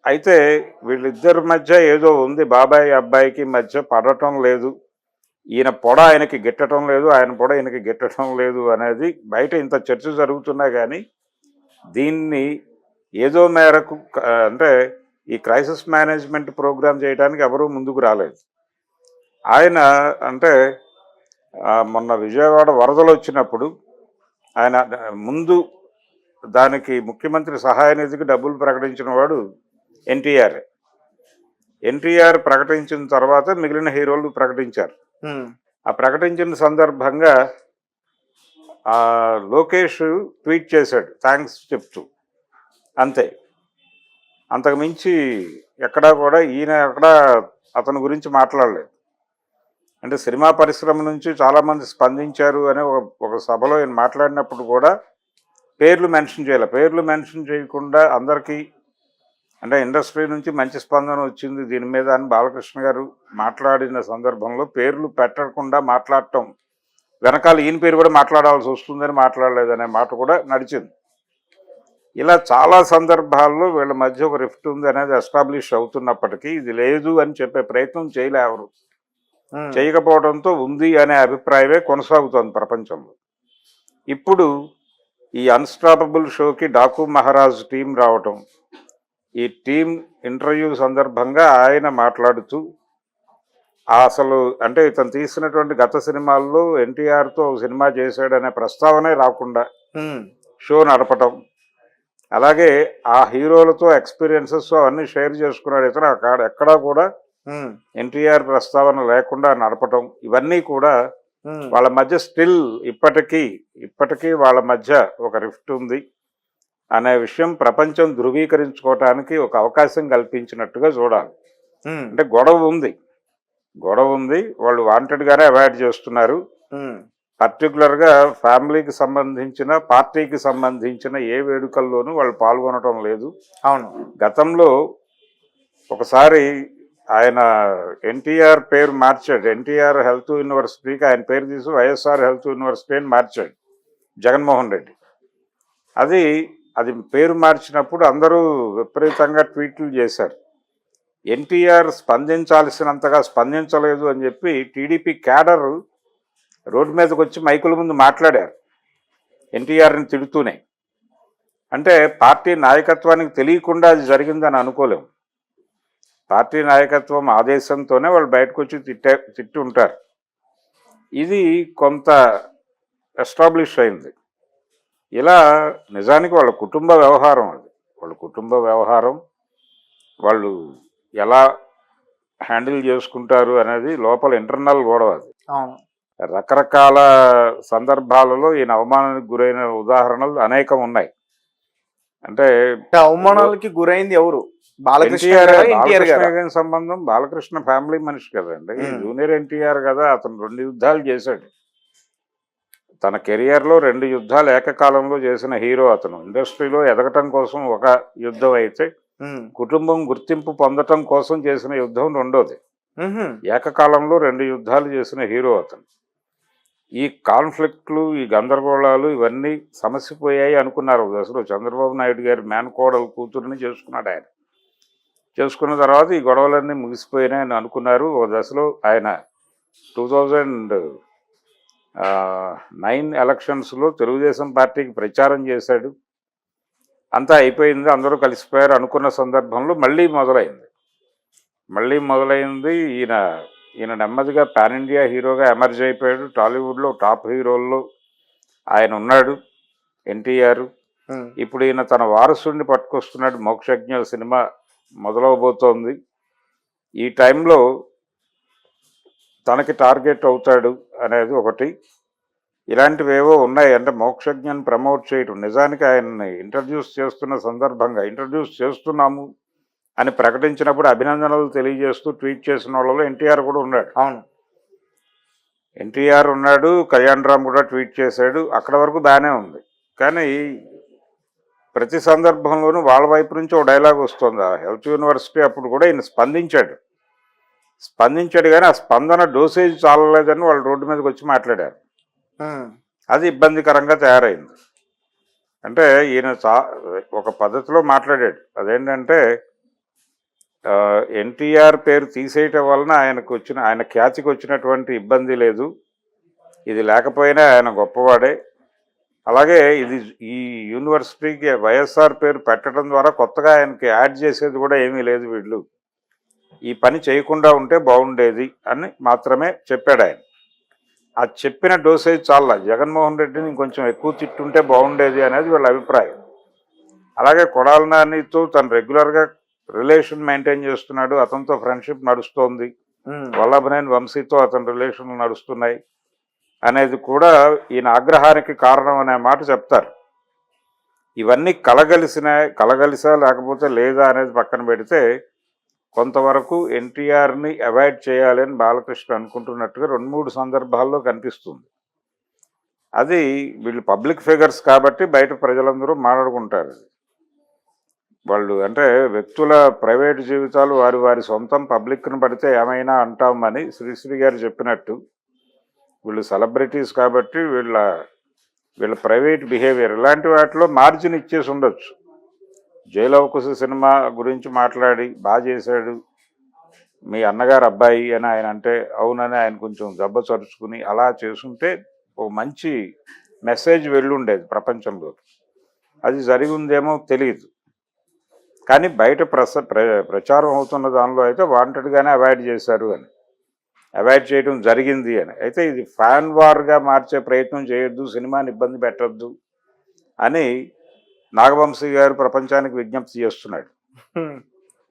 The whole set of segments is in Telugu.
అయితే వీళ్ళిద్దరి మధ్య ఏదో ఉంది, బాబాయ్ అబ్బాయికి మధ్య పడటం లేదు, ఈయన పొడ ఆయనకి గిట్టడం లేదు, ఆయన పొడ ఈయనకి గిట్టడం లేదు అనేది బయట ఇంత చర్చ జరుగుతున్నా కానీ దీన్ని ఏదో మేరకు అంటే ఈ క్రైసిస్ మేనేజ్మెంట్ ప్రోగ్రామ్ చేయడానికి ఎవరూ ముందుకు రాలేదు. ఆయన అంటే మొన్న విజయవాడ వరదలు వచ్చినప్పుడు ఆయన ముందు దానికి ముఖ్యమంత్రి సహాయ నిధికి డబ్బులు ప్రకటించిన వాడు ఎన్టీఆర్. ఎన్టీఆర్ ప్రకటించిన తర్వాత మిగిలిన హీరోలు ప్రకటించారు. ఆ ప్రకటించిన సందర్భంగా లోకేష్ ట్వీట్ చేశాడు థ్యాంక్స్ చెప్తూ, అంతే. అంతకు మించి ఎక్కడా కూడా ఈయన ఎక్కడా అతని గురించి మాట్లాడలేదు. అంటే సినిమా పరిశ్రమ నుంచి చాలామంది స్పందించారు అనే ఒక సభలో ఈయన మాట్లాడినప్పుడు కూడా పేర్లు మెన్షన్ చేయాలి. పేర్లు మెన్షన్ చేయకుండా అందరికీ అంటే ఇండస్ట్రీ నుంచి మంచి స్పందన వచ్చింది దీని మీద అని బాలకృష్ణ గారు మాట్లాడిన సందర్భంలో పేర్లు పెట్టకుండా మాట్లాడటం వెనకాల ఈయన పేరు కూడా మాట్లాడాల్సి వస్తుందని మాట్లాడలేదనే మాట కూడా నడిచింది. ఇలా చాలా సందర్భాల్లో వీళ్ళ మధ్య ఒక రిఫ్ట్ ఉంది అనేది ఎస్టాబ్లిష్ అవుతున్నప్పటికీ ఇది లేదు అని చెప్పే ప్రయత్నం చేయలేవరు. చేయకపోవడంతో ఉంది అనే అభిప్రాయమే కొనసాగుతోంది ప్రపంచంలో. ఇప్పుడు ఈ అన్స్టాపబుల్ షోకి డాకు మహారాజ్ టీం రావటం, ఈ టీం ఇంటర్వ్యూ సందర్భంగా ఆయన మాట్లాడుతూ అసలు అంటే ఇతను తీసినటువంటి గత సినిమాల్లో ఎన్టీఆర్తో సినిమా చేశాడనే ప్రస్తావనే రాకుండా షో నడపటం, అలాగే ఆ హీరోలతో ఎక్స్పీరియన్సెస్ అవన్నీ షేర్ చేసుకున్నాడు ఇతను. అక్కడ ఎక్కడా కూడా ఎన్టీఆర్ ప్రస్తావన లేకుండా నడపటం, ఇవన్నీ కూడా వాళ్ళ మధ్య స్టిల్ ఇప్పటికీ వాళ్ళ మధ్య ఒక రిఫ్ట్ ఉంది అనే విషయం ప్రపంచం ధృవీకరించుకోవటానికి ఒక అవకాశం కల్పించినట్టుగా చూడాలి. అంటే గొడవ ఉంది, వాళ్ళు వాంటెడ్గానే అవాయిడ్ చేస్తున్నారు. పర్టికులర్గా ఫ్యామిలీకి సంబంధించిన పార్టీకి సంబంధించిన ఏ వేడుకల్లోనూ వాళ్ళు పాల్గొనటం లేదు. అవును, గతంలో ఒకసారి ఆయన ఎన్టీఆర్ పేరు మార్చాడు. ఎన్టీఆర్ హెల్త్ యూనివర్సిటీకి ఆయన పేరు తీసి వైఎస్ఆర్ హెల్త్ యూనివర్సిటీ అని మార్చాడు జగన్మోహన్ రెడ్డి. అది పేరు మార్చినప్పుడు అందరూ విపరీతంగా ట్వీట్లు చేశారు. ఎన్టీఆర్ స్పందించాల్సినంతగా స్పందించలేదు అని చెప్పి టీడీపీ క్యాడర్ రోడ్డు మీదకి వచ్చి మైకుల ముందు మాట్లాడారు ఎన్టీఆర్ని తిడుతూనే. అంటే పార్టీ నాయకత్వానికి తెలియకుండా అది జరిగిందని అనుకోలేము. పార్టీ నాయకత్వం ఆదేశంతోనే వాళ్ళు బయటకు వచ్చి తిట్టి ఉంటారు. ఇది కొంత ఎస్టాబ్లిష్ అయింది. ఇలా నిజానికి వాళ్ళ కుటుంబ వ్యవహారం, వాళ్ళు ఎలా హ్యాండిల్ చేసుకుంటారు అనేది లోపల ఇంటర్నల్ గొడవ. అది రకరకాల సందర్భాలలో ఈయన అవమానానికి గురైన ఉదాహరణలు అనేకం ఉన్నాయి. అంటే అవమానాలకి గురైంది ఎవరు? బాలకృష్ణ సంబంధం, బాలకృష్ణ ఫ్యామిలీ మనిషి కదండి, జూనియర్ ఎన్టీఆర్ కదా. అతను 2 యుద్ధాలు చేశాడు తన కెరియర్లో, 2 యుద్ధాలు ఏకకాలంలో చేసిన హీరో అతను. ఇండస్ట్రీలో ఎదగటం కోసం ఒక యుద్ధం అయితే, కుటుంబం గుర్తింపు పొందటం కోసం చేసిన యుద్ధం రెండోది. ఏకకాలంలో 2 యుద్ధాలు చేసిన హీరో అతను. ఈ కాన్ఫ్లిక్ట్లు, ఈ గందరగోళాలు ఇవన్నీ సమసిపోయాయి అనుకున్నారు అసలు. చంద్రబాబు నాయుడు గారి మేనకోడలు కూతురుని చేసుకున్నాడు ఆయన. చేసుకున్న తర్వాత ఈ గొడవలన్నీ ముగిసిపోయినాయని అనుకున్నారు. ఓ దశలో ఆయన 2009 ఎలక్షన్స్లో తెలుగుదేశం పార్టీకి ప్రచారం చేశాడు. అంతా అయిపోయింది, అందరూ కలిసిపోయారు అనుకున్న సందర్భంలో మళ్ళీ మొదలైంది. ఈయన నెమ్మదిగా పాన్ ఇండియా హీరోగా ఎమర్జ్ అయిపోయాడు. టాలీవుడ్లో టాప్ హీరోల్లో ఆయన ఉన్నాడు ఎన్టీఆర్. ఇప్పుడు ఈయన తన వారసుడిని పట్టుకొస్తున్నాడు. మోక్షజ్ఞ సినిమా మొదలవబోతోంది. ఈ టైంలో తనకి టార్గెట్ అవుతాడు అనేది ఒకటి. ఇలాంటివేవో ఉన్నాయి. అంటే మోక్షజ్ఞని ప్రమోట్ చేయటం, నిజానికి ఆయన్ని ఇంట్రడ్యూస్ చేస్తున్నాము అని ప్రకటించినప్పుడు అభినందనలు తెలియజేస్తూ ట్వీట్ చేసిన వాళ్ళలో ఎన్టీఆర్ కూడా ఉన్నాడు. అవును, ఎన్టీఆర్ ఉన్నాడు, కళ్యాణ్ రామ్ కూడా ట్వీట్ చేశాడు. అక్కడ వరకు బాగానే ఉంది. కానీ ప్రతి సందర్భంలోనూ వాళ్ళ వైపు నుంచి ఒక డైలాగ్ వస్తుంది. ఆ హెల్త్ యూనివర్సిటీ అప్పుడు కూడా ఈయన స్పందించాడు కానీ ఆ స్పందన డోసేజ్ చాలలేదని వాళ్ళు రోడ్డు మీదకి వచ్చి మాట్లాడారు. అది ఇబ్బందికరంగా తయారైంది. అంటే ఈయన ఒక పద్ధతిలో మాట్లాడాడు. అదేంటంటే ఎన్టీఆర్ పేరు తీసేయటం వలన ఆయన ఖ్యాతికి వచ్చినటువంటి ఇబ్బంది లేదు. ఇది లేకపోయినా ఆయన గొప్పవాడే. అలాగే ఈ యూనివర్సిటీకి వైఎస్ఆర్ పేరు పెట్టడం ద్వారా కొత్తగా ఆయనకి యాడ్ చేసేది కూడా ఏమీ లేదు. వీళ్ళు ఈ పని చేయకుండా ఉంటే బాగుండేది అని మాత్రమే చెప్పాడు ఆయన. ఆ చెప్పిన డోసేజ్ చాలా. జగన్మోహన్ రెడ్డిని ఇంకొంచెం ఎక్కువ తిట్టుంటే బాగుండేది అనేది వీళ్ళ అభిప్రాయం. అలాగే కొడాలి నానితో తను రెగ్యులర్గా రిలేషన్ మెయింటైన్ చేస్తున్నాడు, అతనితో ఫ్రెండ్షిప్ నడుస్తోంది, వల్లభనేని వంశీతో అతని రిలేషన్లు నడుస్తున్నాయి అనేది కూడా ఈయన ఆగ్రహానికి కారణం అనే మాట చెప్తారు. ఇవన్నీ కలగలిసా లేకపోతే లేదా అనేది పక్కన పెడితే కొంతవరకు ఎన్టీఆర్ని అవాయిడ్ చేయాలని బాలకృష్ణ అనుకుంటున్నట్టుగా 2-3 సందర్భాల్లో కనిపిస్తుంది. అది వీళ్ళు పబ్లిక్ ఫిగర్స్ కాబట్టి బయట ప్రజలందరూ మాట్లాడుకుంటారు. వాళ్ళు అంటే వ్యక్తుల ప్రైవేట్ జీవితాలు వారి వారి సొంతం, పబ్లిక్ను పడితే ఏమైనా అంటామని శ్రీశ్రీ గారు చెప్పినట్టు వీళ్ళు సెలబ్రిటీస్ కాబట్టి వీళ్ళ ప్రైవేట్ బిహేవియర్ ఇలాంటి వాటిలో మార్జిన్ ఇచ్చేసి ఉండొచ్చు. జైలవకుశ సినిమా గురించి మాట్లాడి బాగా చేశాడు మీ అన్నగారు అబ్బాయి అని ఆయన అంటే అవునని ఆయన కొంచెం దెబ్బ చరుచుకుని అలా చేసుంటే ఒక మంచి మెసేజ్ వెళ్ళుండేది ప్రపంచంలో. అది జరిగిందేమో తెలియదు. కానీ బయట ప్రచారం అవుతున్న దానిలో అయితే వాంటెడ్గానే అవాయిడ్ చేశారు అని, అవాయిడ్ చేయడం జరిగింది అని. అయితే ఇది ఫ్యాన్ వార్గా మార్చే ప్రయత్నం చేయొద్దు, సినిమాని ఇబ్బంది పెట్టద్దు అని నాగవంశీ గారు ప్రపంచానికి విజ్ఞప్తి చేస్తున్నాడు.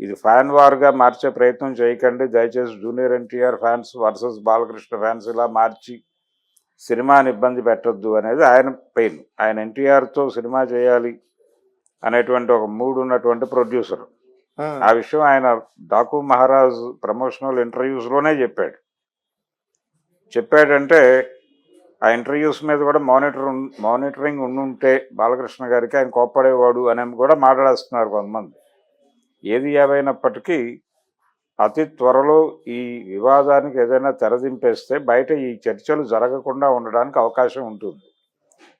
ఇది ఫ్యాన్ వార్గా మార్చే ప్రయత్నం చేయకండి దయచేసి. Junior NTR fans versus Balakrishna fans ఇలా మార్చి సినిమాని ఇబ్బంది పెట్టద్దు అనేది ఆయన పెయిన్. ఆయన ఎన్టీఆర్తో సినిమా చేయాలి అనేటువంటి ఒక మూడు ఉన్నటువంటి ప్రొడ్యూసర్. ఆ విషయం ఆయన డాకు మహారాజ్ ప్రమోషనల్ ఇంటర్వ్యూస్లోనే చెప్పాడంటే ఆ ఇంటర్వ్యూస్ మీద కూడా మానిటరింగ్ ఉండుంటే బాలకృష్ణ గారికి ఆయన కోప్పడేవాడు అని కూడా మాట్లాడేస్తున్నారు కొంతమంది. ఏది ఏమైనప్పటికీ అతి త్వరలో ఈ వివాదానికి ఏదైనా తెరదింపేస్తే బయట ఈ చర్చలు జరగకుండా ఉండడానికి అవకాశం ఉంటుంది.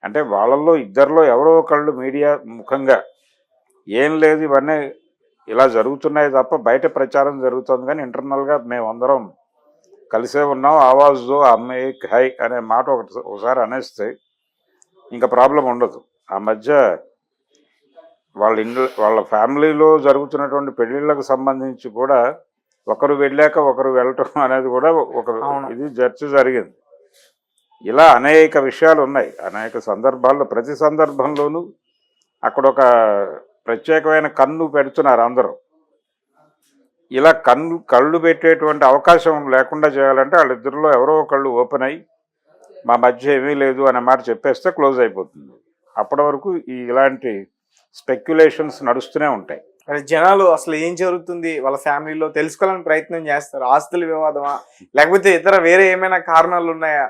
అంటే వాళ్ళల్లో ఇద్దరిలో ఎవరో ఒకళ్ళు మీడియా ముఖంగా ఏం లేదు ఇవన్నీ ఇలా జరుగుతున్నాయి తప్ప బయట ప్రచారం జరుగుతుంది, కానీ ఇంటర్నల్గా మేమందరం కలిసే ఉన్నాం, ఆవాజ్తో అమ్మాయి హై అనే మాట ఒకసారి అనేస్తే ఇంకా ప్రాబ్లం ఉండదు. ఆ మధ్య వాళ్ళ ఫ్యామిలీలో జరుగుతున్నటువంటి పెళ్ళిళ్ళకు సంబంధించి కూడా ఒకరు వెళ్ళాక ఒకరు వెళ్ళటం అనేది కూడా ఇది చర్చ జరిగింది. ఇలా అనేక విషయాలు ఉన్నాయి. అనేక సందర్భాల్లో ప్రతి సందర్భంలోనూ అక్కడ ఒక ప్రత్యేకమైన కన్ను పెడుతున్నారు అందరూ. ఇలా కళ్ళు పెట్టేటువంటి అవకాశం లేకుండా చేయాలంటే వాళ్ళిద్దరిలో ఎవరో ఒకళ్ళు ఓపెన్ అయ్యి మా మధ్య ఏమీ లేదు అనే మాట చెప్పేస్తే క్లోజ్ అయిపోతుంది. అప్పటి వరకు ఇలాంటి స్పెక్యులేషన్స్ నడుస్తూనే ఉంటాయి. జనాలు అసలు ఏం జరుగుతుంది వాళ్ళ ఫ్యామిలీలో తెలుసుకోవాలని ప్రయత్నం చేస్తారు. ఆస్తుల వివాదమా లేకపోతే ఇతర వేరే ఏమైనా కారణాలు ఉన్నాయా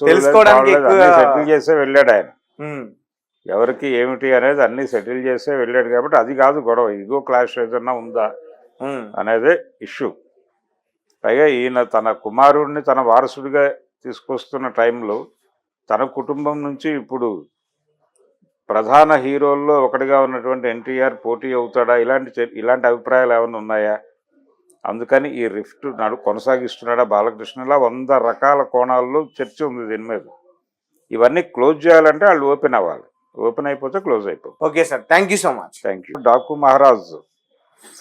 తెలుసుకోవడానికి సెటిల్ చేసే వెళ్ళాడు ఆయన. ఎవరికి ఏమిటి అనేది అన్ని సెటిల్ చేసే వెళ్ళాడు కాబట్టి అది కాదు గొడవ. ఇగో క్లాష్ ఏదన్నా ఉందా అనేదే ఇష్యూ. పైగా ఈయన తన కుమారుడిని తన వారసుడిగా తీసుకొస్తున్న టైంలో తన కుటుంబం నుంచి ఇప్పుడు ప్రధాన హీరోల్లో ఒకటిగా ఉన్నటువంటి ఎన్టీఆర్ పోటీ అవుతాడా ఇలాంటి అభిప్రాయాలు ఏమైనా ఉన్నాయా? అందుకని ఈ రిఫ్ట్ కొనసాగిస్తున్నాడా బాలకృష్ణ? ఇలా 100 రకాల కోణాల్లో చర్చ ఉంది దీని మీద. ఇవన్నీ క్లోజ్ చేయాలంటే వాళ్ళు ఓపెన్ అవ్వాలి. ఓపెన్ అయిపోతే క్లోజ్ అయిపోతుంది. Okay sir, thank you so much. Thank you. Daaku Maharaj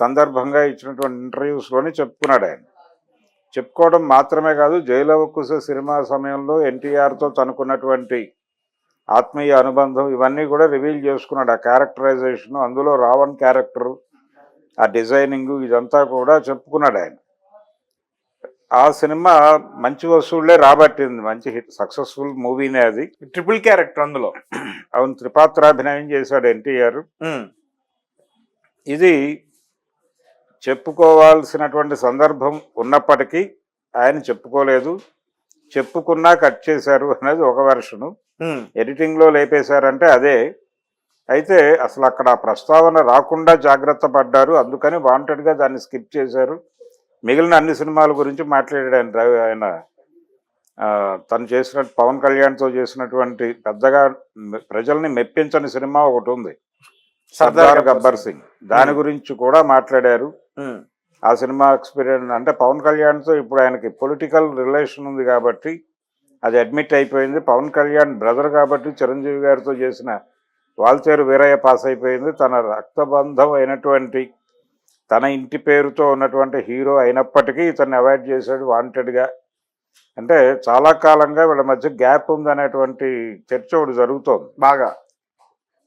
సందర్భంగా ఇచ్చినటువంటి ఇంటర్వ్యూస్లోనే చెప్పుకున్నాడు ఆయన. చెప్పుకోవడం మాత్రమే కాదు, జైలవకుశ సినిమా సమయంలో ఎన్టీఆర్తో తనకున్నటువంటి ఆత్మీయ అనుబంధం ఇవన్నీ కూడా రివీల్ చేసుకున్నాడు. ఆ క్యారెక్టరైజేషను, అందులో రావణ్ క్యారెక్టరు, ఆ డిజైనింగ్ ఇదంతా కూడా చెప్పుకున్నాడు ఆయన. ఆ సినిమా మంచి వసూళ్లే రాబట్టింది, మంచి హిట్, సక్సెస్ఫుల్ మూవీనే అది. ట్రిపుల్ క్యారెక్టర్ అందులో. అవును, త్రిపాత్రాభినయం చేశాడు ఎన్టీఆర్. ఇది చెప్పుకోవాల్సినటువంటి సందర్భం ఉన్నప్పటికీ ఆయన చెప్పుకోలేదు. చెప్పుకున్నా కట్ చేశారు అనేది ఒక వెర్షను. ఎడిటింగ్లో లేపేశారంటే అదే. అయితే అసలు అక్కడ ప్రస్తావన రాకుండా జాగ్రత్త పడ్డారు, అందుకని వాంటెడ్గా దాన్ని స్కిప్ చేశారు. మిగిలిన అన్ని సినిమాల గురించి మాట్లాడాడు ఆయన. తను చేసినట్టు పవన్ కళ్యాణ్తో చేసినటువంటి పెద్దగా ప్రజల్ని మెప్పించని సినిమా ఒకటి ఉంది, సర్దార్ గబ్బర్ సింగ్. దాని గురించి కూడా మాట్లాడారు. ఆ సినిమా ఎక్స్పీరియన్స్ అంటే పవన్ కళ్యాణ్తో ఇప్పుడు ఆయనకి పొలిటికల్ రిలేషన్ ఉంది కాబట్టి అది అడ్మిట్ అయిపోయింది. పవన్ కళ్యాణ్ బ్రదర్ కాబట్టి చిరంజీవి గారితో చేసిన వాల్తేరు వీరయ్య పాస్ అయిపోయింది. తన రక్తబంధం అయినటువంటి తన ఇంటి పేరుతో ఉన్నటువంటి హీరో అయినప్పటికీ ఇతన్ని అవాయిడ్ చేశాడు వాంటెడ్గా. అంటే చాలా కాలంగా వీళ్ళ మధ్య గ్యాప్ ఉంది అనేటువంటి చర్చ ఒకటి జరుగుతోంది బాగా.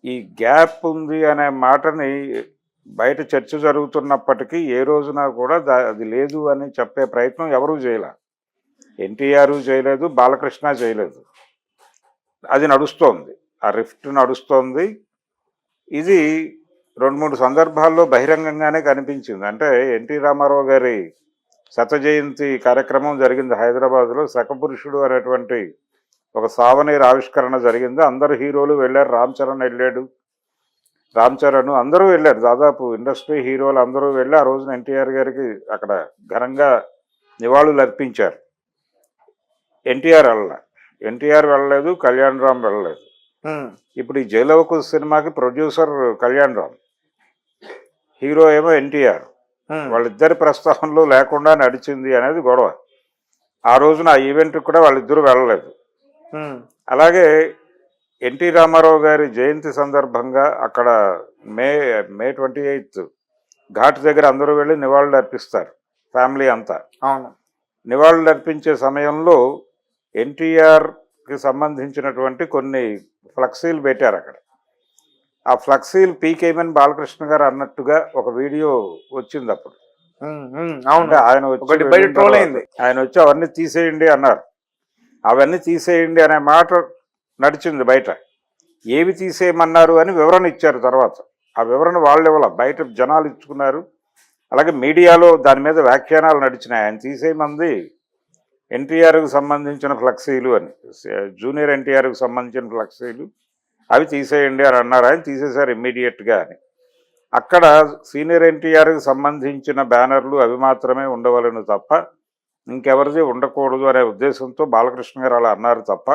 ఈ గ్యాప్ ఉంది అనే మాటని బయట చర్చ జరుగుతున్నప్పటికీ ఏ రోజున కూడా అది లేదు అని చెప్పే ప్రయత్నం ఎవరూ చేయలే. ఎన్టీఆర్ చేయలేదు, బాలకృష్ణ చేయలేదు. అది నడుస్తోంది, ఆ రిఫ్ట్ నడుస్తోంది. ఇది 2-3 సందర్భాల్లో బహిరంగంగానే కనిపించింది. అంటే ఎన్టీ రామారావు గారి శత జయంతి కార్యక్రమం జరిగింది హైదరాబాద్లో. శకపురుషుడు అనేటువంటి ఒక సావనీర్ ఆవిష్కరణ జరిగింది. అందరు హీరోలు వెళ్ళారు. రామ్ చరణ్ వెళ్ళాడు, అందరూ వెళ్ళారు. దాదాపు ఇండస్ట్రీ హీరోలు అందరూ వెళ్ళి ఆ రోజున ఎన్టీఆర్ గారికి అక్కడ ఘనంగా నివాళులు అర్పించారు. ఎన్టీఆర్ వెళ్ళలేదు, కళ్యాణ్ రామ్ వెళ్ళలేదు. ఇప్పుడు ఈ జైలవకు సినిమాకి ప్రొడ్యూసర్ కళ్యాణ్ రామ్, హీరో ఏమో ఎన్టీఆర్. వాళ్ళిద్దరి ప్రస్తావనలో లేకుండా నడిచింది అనేది గొడవ. ఆ రోజున ఆ ఈవెంట్కి కూడా వాళ్ళిద్దరూ వెళ్ళలేదు. అలాగే ఎన్టీ రామారావు గారి జయంతి సందర్భంగా అక్కడ మే 28 ఘాట్ దగ్గర అందరూ వెళ్ళి నివాళులు అర్పిస్తారు, ఫ్యామిలీ అంతా. అవును. నివాళులు అర్పించే సమయంలో ఎన్టీఆర్కి సంబంధించినటువంటి కొన్ని ఫ్లెక్సీలు పెట్టారు అక్కడ. ఆ ఫ్లెక్సీలు పీకేమని బాలకృష్ణ గారు అన్నట్టుగా ఒక వీడియో వచ్చింది అప్పుడు. ఆయన వచ్చి అవన్నీ తీసేయండి అన్నారు. అవన్నీ తీసేయండి అనే మాట నడిచింది బయట. ఏవి తీసేయమన్నారు అని వివరణ ఇచ్చారు తర్వాత. ఆ వివరణ వాళ్ళు ఇవ్వాల, బయట జనాలు ఇచ్చుకున్నారు. అలాగే మీడియాలో దాని మీద వ్యాఖ్యానాలు నడిచినాయి. ఆయన తీసేయమంది ఎన్టీఆర్కి సంబంధించిన ఫ్లెక్సీలు అని, జూనియర్ ఎన్టీఆర్కి సంబంధించిన ఫ్లెక్సీలు అవి తీసేయండి అని అన్నారు. ఆయన తీసేశారు ఇమ్మీడియట్గా అని. అక్కడ సీనియర్ ఎన్టీఆర్కి సంబంధించిన బ్యానర్లు అవి మాత్రమే ఉండవలను తప్ప ఇంకెవరిది ఉండకూడదు అనే ఉద్దేశంతో బాలకృష్ణ గారు అలా అన్నారు తప్ప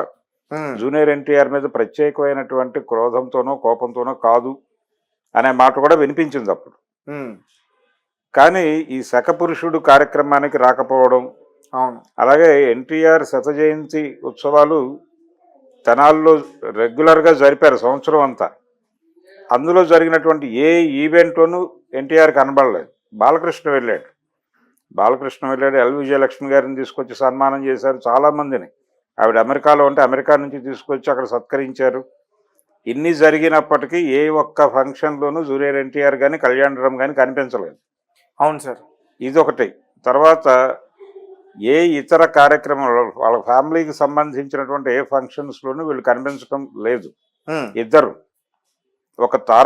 జూనియర్ ఎన్టీఆర్ మీద ప్రత్యేకమైనటువంటి క్రోధంతోనో కోపంతోనో కాదు అనే మాట కూడా వినిపించింది అప్పుడు. కానీ ఈ శకపురుషుడు కార్యక్రమానికి రాకపోవడం, అలాగే ఎన్టీఆర్ శత జయంతి ఉత్సవాలు తెనాల్లో రెగ్యులర్గా జరిపారు సంవత్సరం అంతా. అందులో జరిగినటువంటి ఏ ఈవెంట్లోనూ ఎన్టీఆర్ కనబడలేదు. బాలకృష్ణ వెళ్ళాడు. ఎల్ విజయలక్ష్మి గారిని తీసుకొచ్చి సన్మానం చేశారు చాలామందిని. ఆవిడ అమెరికాలో ఉంటే అమెరికా నుంచి తీసుకొచ్చి అక్కడ సత్కరించారు. ఇన్ని జరిగినప్పటికీ ఏ ఒక్క ఫంక్షన్లోనూ జూనియర్ ఎన్టీఆర్ కానీ కళ్యాణ్ రామ్ కానీ కనిపించలేదు. అవును సార్. ఇదొకటి. తర్వాత ఏ ఇతర కార్యక్రమాలు వాళ్ళ ఫ్యామిలీకి సంబంధించినటువంటి ఏ ఫంక్షన్స్లోనూ వీళ్ళు కనిపించడం లేదు. ఇద్దరు, ఒక తారక